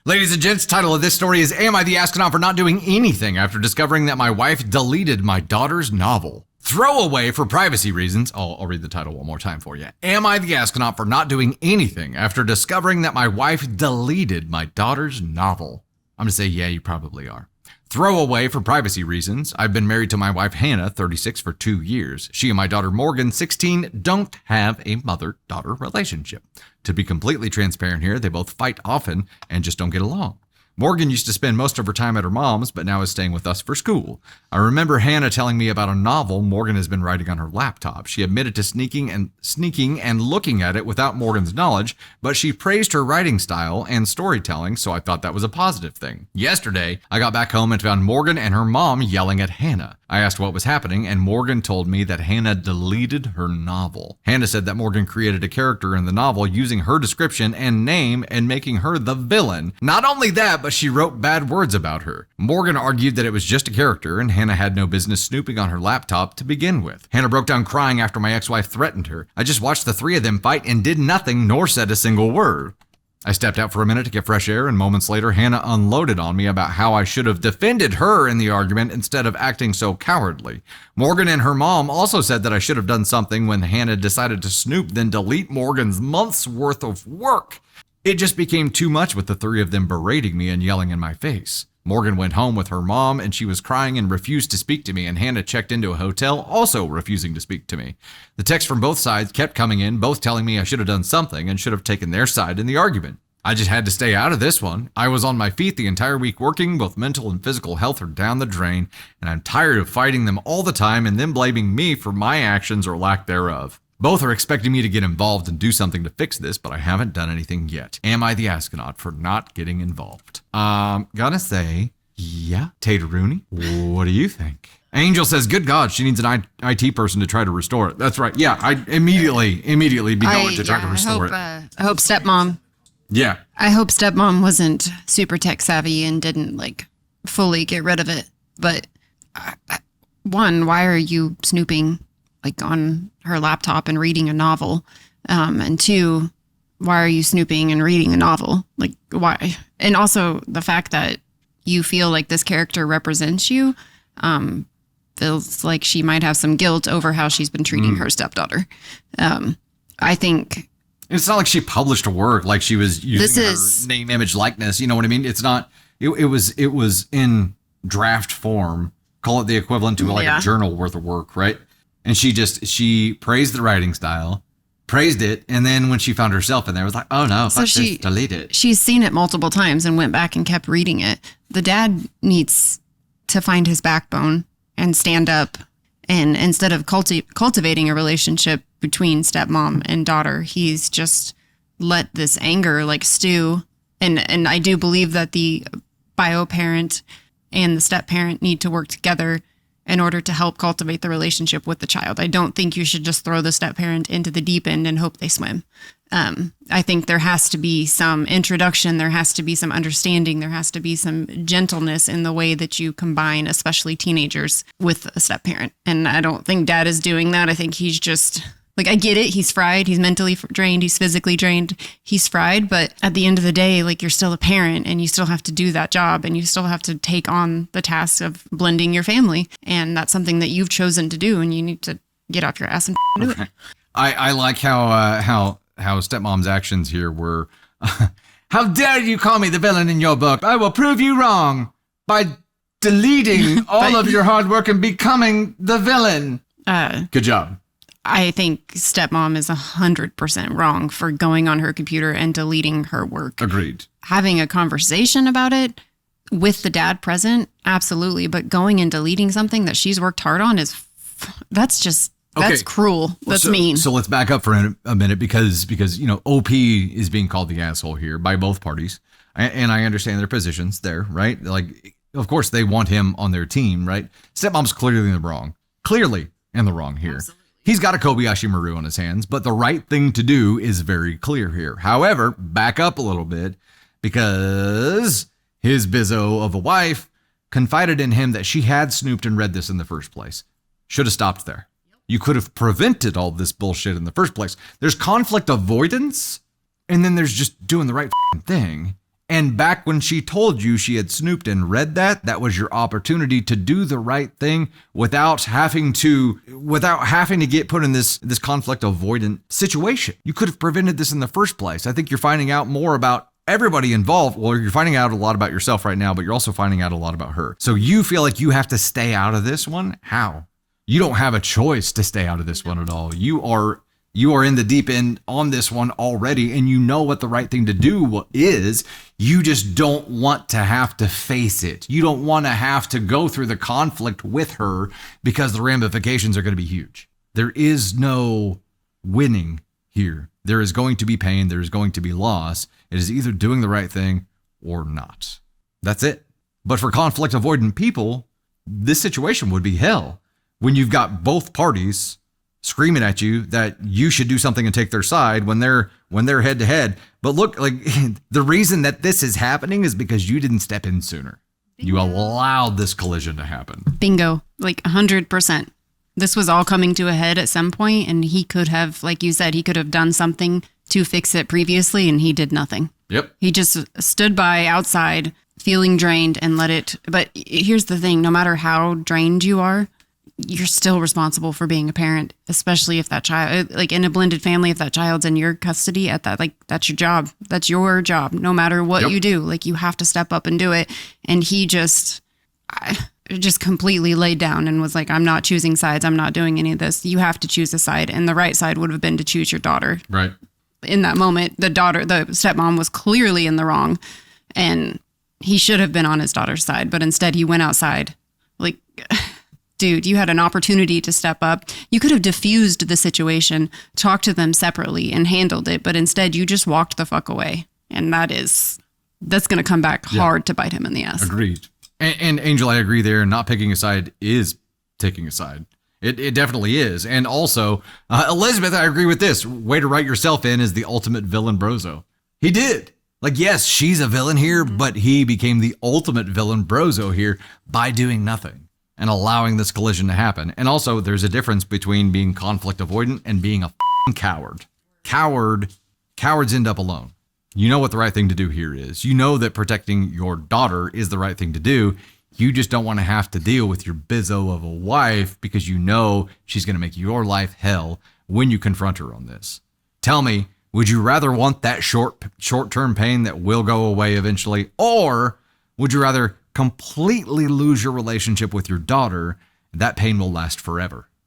Ladies and gents, title of this story is Am I the Astronaut for Not Doing Anything After Discovering That My Wife Deleted My Daughter's Novel? Throwaway for privacy reasons. I'll read the title one more time for you. Am I the astronaut for not doing anything after discovering that my wife deleted my daughter's novel? I'm going to say, yeah, you probably are. Throwaway for privacy reasons. I've been married to my wife, Hannah, 36, for 2 years. She and my daughter, Morgan, 16, don't have a mother-daughter relationship. To be completely transparent here, they both fight often and just don't get along. Morgan used to spend most of her time at her mom's, but now is staying with us for school. I remember Hannah telling me about a novel Morgan has been writing on her laptop. She admitted to sneaking and looking at it without Morgan's knowledge, but she praised her writing style and storytelling, so I thought that was a positive thing. Yesterday, I got back home and found Morgan and her mom yelling at Hannah. I asked what was happening, and Morgan told me that Hannah deleted her novel. Hannah said that Morgan created a character in the novel using her description and name and making her the villain. Not only that, but she wrote bad words about her. Morgan argued that it was just a character, and Hannah had no business snooping on her laptop to begin with. Hannah broke down crying after my ex-wife threatened her. I just watched the three of them fight and did nothing nor said a single word. I stepped out for a minute to get fresh air, and moments later, Hannah unloaded on me about how I should have defended her in the argument instead of acting so cowardly. Morgan and her mom also said that I should have done something when Hannah decided to snoop, then delete Morgan's month's worth of work. It just became too much with the three of them berating me and yelling in my face. Morgan went home with her mom, and she was crying and refused to speak to me, and Hannah checked into a hotel, also refusing to speak to me. The texts from both sides kept coming in, both telling me I should have done something and should have taken their side in the argument. I just had to stay out of this one. I was on my feet the entire week working, both mental and physical health are down the drain, and I'm tired of fighting them all the time and them blaming me for my actions or lack thereof. Both are expecting me to get involved and do something to fix this, but I haven't done anything yet. Am I the astronaut for not getting involved? Gotta say, yeah. Tater Rooney, what do you think? Angel says, good God, she needs an IT person to try to restore it. That's right. Yeah, I immediately be going to try to restore it. I hope stepmom. Yeah. I hope stepmom wasn't super tech savvy and didn't fully get rid of it. But one, why are you snooping on her laptop and reading a novel? And two, why are you snooping and reading a novel? Why? And also the fact that you feel like this character represents you, feels like she might have some guilt over how she's been treating her stepdaughter. I think it's not like she published a work, like she was using her name, image, likeness. You know what I mean? It's not, it was in draft form. Call it the equivalent to a journal worth of work, right? And she praised the writing style, praised it, and then when she found herself in there, it was like, oh no, fuck this, delete it. She's seen it multiple times and went back and kept reading it. The dad needs to find his backbone and stand up. And instead of cultivating a relationship between stepmom and daughter, he's just let this anger stew. And I do believe that the bio parent and the step parent need to work together in order to help cultivate the relationship with the child. I don't think you should just throw the step parent into the deep end and hope they swim. I think there has to be some introduction. There has to be some understanding. There has to be some gentleness in the way that you combine, especially teenagers, with a step parent. And I don't think dad is doing that. I think he's just I get it. He's fried. He's mentally drained. He's physically drained. He's fried. But at the end of the day, you're still a parent and you still have to do that job and you still have to take on the task of blending your family. And that's something that you've chosen to do and you need to get off your ass and do it. I like how stepmom's actions here were, how dare you call me the villain in your book? I will prove you wrong by deleting all of your hard work and becoming the villain. Good job. I think stepmom is 100% wrong for going on her computer and deleting her work. Agreed. Having a conversation about it with the dad present, absolutely. But going and deleting something that she's worked hard on that's cruel. That's mean. So let's back up for a minute because OP is being called the asshole here by both parties. And I understand their positions there, right? Of course they want him on their team, right? Stepmom's clearly in the wrong. Clearly in the wrong here. Absolutely. He's got a Kobayashi Maru on his hands, but the right thing to do is very clear here. However, back up a little bit because his bizzo of a wife confided in him that she had snooped and read this in the first place. Should have stopped there. You could have prevented all this bullshit in the first place. There's conflict avoidance, and then there's just doing the right thing. And back when she told you she had snooped and read that, that was your opportunity to do the right thing without having to get put in this conflict avoidant situation. You could have prevented this in the first place. I think you're finding out more about everybody involved. Well, you're finding out a lot about yourself right now, but you're also finding out a lot about her. So you feel like you have to stay out of this one? How? You don't have a choice to stay out of this one at all. You are in the deep end on this one already, and you know what the right thing to do is. You just don't want to have to face it. You don't want to have to go through the conflict with her because the ramifications are going to be huge. There is no winning here. There is going to be pain. There is going to be loss. It is either doing the right thing or not. That's it. But for conflict avoidant people, this situation would be hell when you've got both parties screaming at you that you should do something and take their side when they're head to head. But look, like the reason that this is happening is because you didn't step in sooner. You allowed this collision to happen. Bingo. Like 100%. This was all coming to a head at some point, and he could have, like you said, he could have done something to fix it previously, and he did nothing. Yep. He just stood by outside feeling drained and let it. But here's the thing, no matter how drained you are, you're still responsible for being a parent, especially if that child, like in a blended family, if that child's in your custody at that, like that's your job. That's your job. No matter what you do, like you have to step up and do it. And he just completely laid down and was like, I'm not choosing sides. I'm not doing any of this. You have to choose a side. And the right side would have been to choose your daughter. Right. In that moment, the stepmom was clearly in the wrong, and he should have been on his daughter's side, but instead he went outside. Like, dude, you had an opportunity to step up. You could have diffused the situation, talked to them separately and handled it, but instead you just walked the fuck away. And that's going to come back hard to bite him in the ass. Agreed. And Angel, I agree there. Not picking a side is taking a side. It definitely is. And also, Elizabeth, I agree with this. Way to write yourself in as the ultimate villain brozo. He did. Like, yes, she's a villain here, but he became the ultimate villain brozo here by doing nothing and allowing this collision to happen. And also, there's a difference between being conflict avoidant and being a coward. Cowards end up alone. You know what the right thing to do here is. You know that protecting your daughter is the right thing to do. You just don't want to have to deal with your bizzo of a wife because you know she's going to make your life hell when you confront her on this. Tell me, would you rather want that short-term pain that will go away eventually, or would you rather completely lose your relationship with your daughter? That pain will last forever.